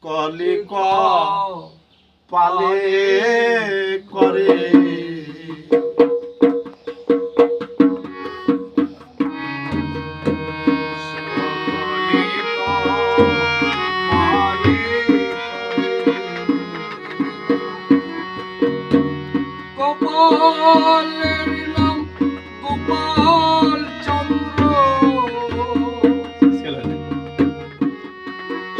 কলি পালে করে গোপালের নাম গোপাল চন্দ্র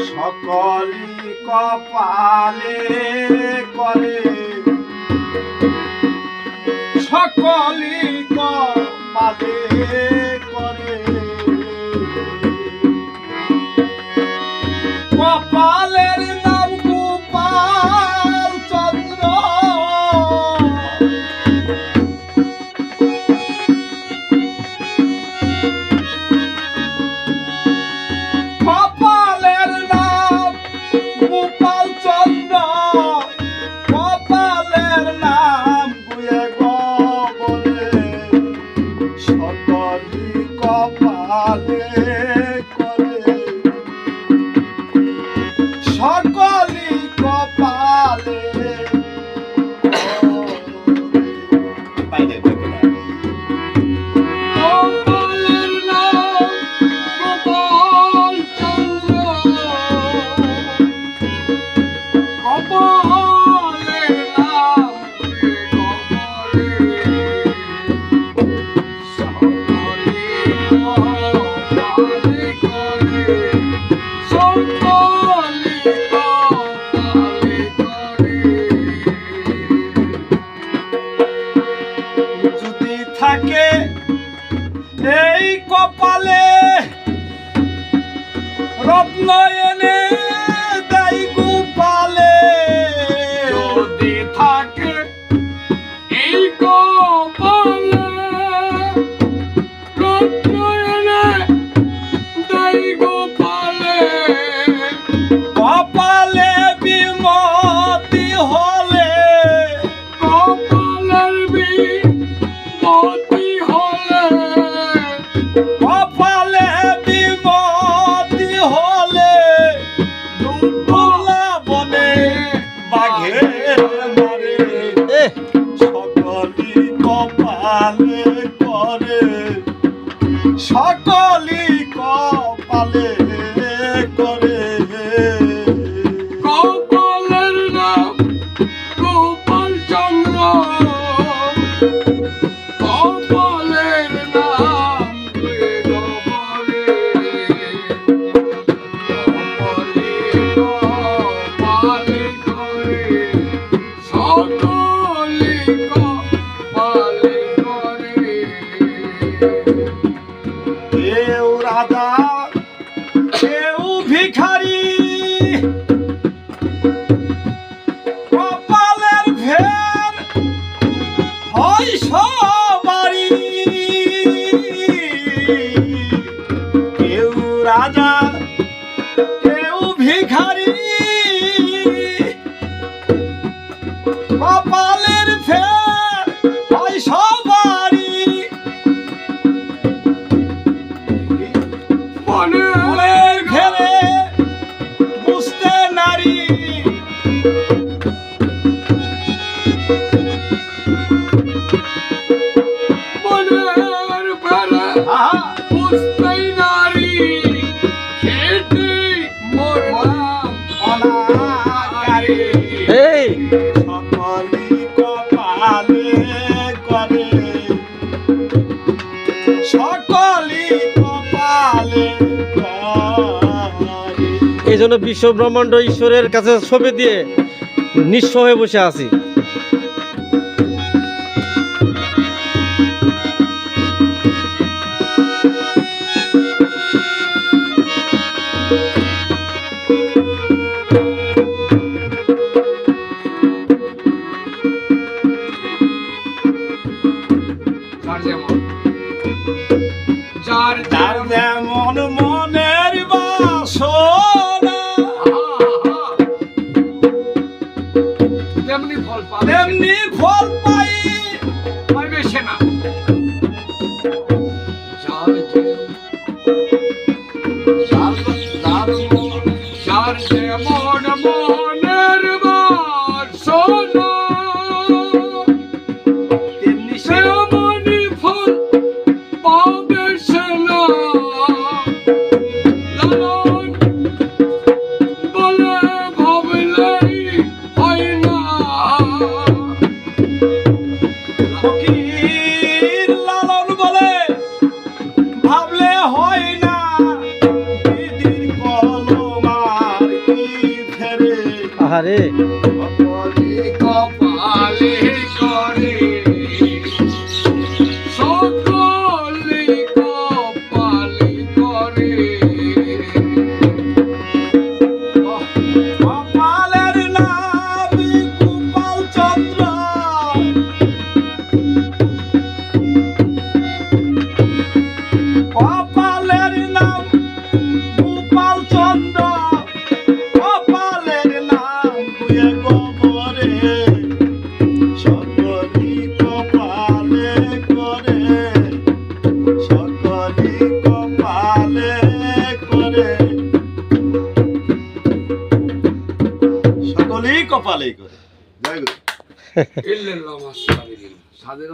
সকলি কপালে করে সকলি কপালে করে কপালের নাম গোপাল চন্দ্র কপালের নাম গোপাল চন্দ্র কপালের নাম গুয়ে গবরে সকলি কপালে করে সকলি কপালে বাইরে গোপালের নাম গোপাল চন্দ্র গোপালের নাম যদি থাকে এই কপালে রত্ন এনে দেয় গোপালে যদি থাকে এই কপালে রত্ন এনে দেয় গোপালে কপালে বিমতি হলে কপালের বিমতি হলে কপালে বিমতি হলে দুলা বনে বাঘে মারে সকলি কপালে করে সকলি কপালে করে কপালের নাম গোপাল চন্দ্র কপালের নাম গোবরে কপালে করে সকলি কপালে করে কেউ রাজা কেউ ভিখারি কপালের ভের হয় সবারই কেউ রাজা কেউ ভিখারি কপালের ফের হয় সবারই মনের ঘেরে বুঝতে নারী মনের ভেরে বুঝতেই নারী খেতে মরলাম অনাকারী সকলি কপালে করে সকলি কপালে করে এই জন্য বিশ্ব ব্রহ্মাণ্ড ঈশ্বরের কাছে ছবি দিয়ে নিঃস্ব হয়ে বসে আছি। যার যার যেমন মনের বাসনা তেমনি ফল পাবে তেমনি ফল পাই পাইবে সে না যার যেমন মনের বাসনা তেমনি সে সেমনি ফল পাবে সে না। লালন বলে ভাবলেই হয় না। ফকির লালন বলে ভাবলে হয় না, বিধির কলম আর কি ফেরে। আহারে কপালে করে সকলে কপালে করে। কপালের নাম গোপাল চন্দ্র, কপালের নাম গোপাল চন্দ্র, কপালের নাম গুয়ে গোবরে, সকলি কপালে করে, সকলি কপালে করে, সকলেই কপালেই করে। জয় গুরু। ইল্লাল্লাহ মাশাআল্লাহ। সাদের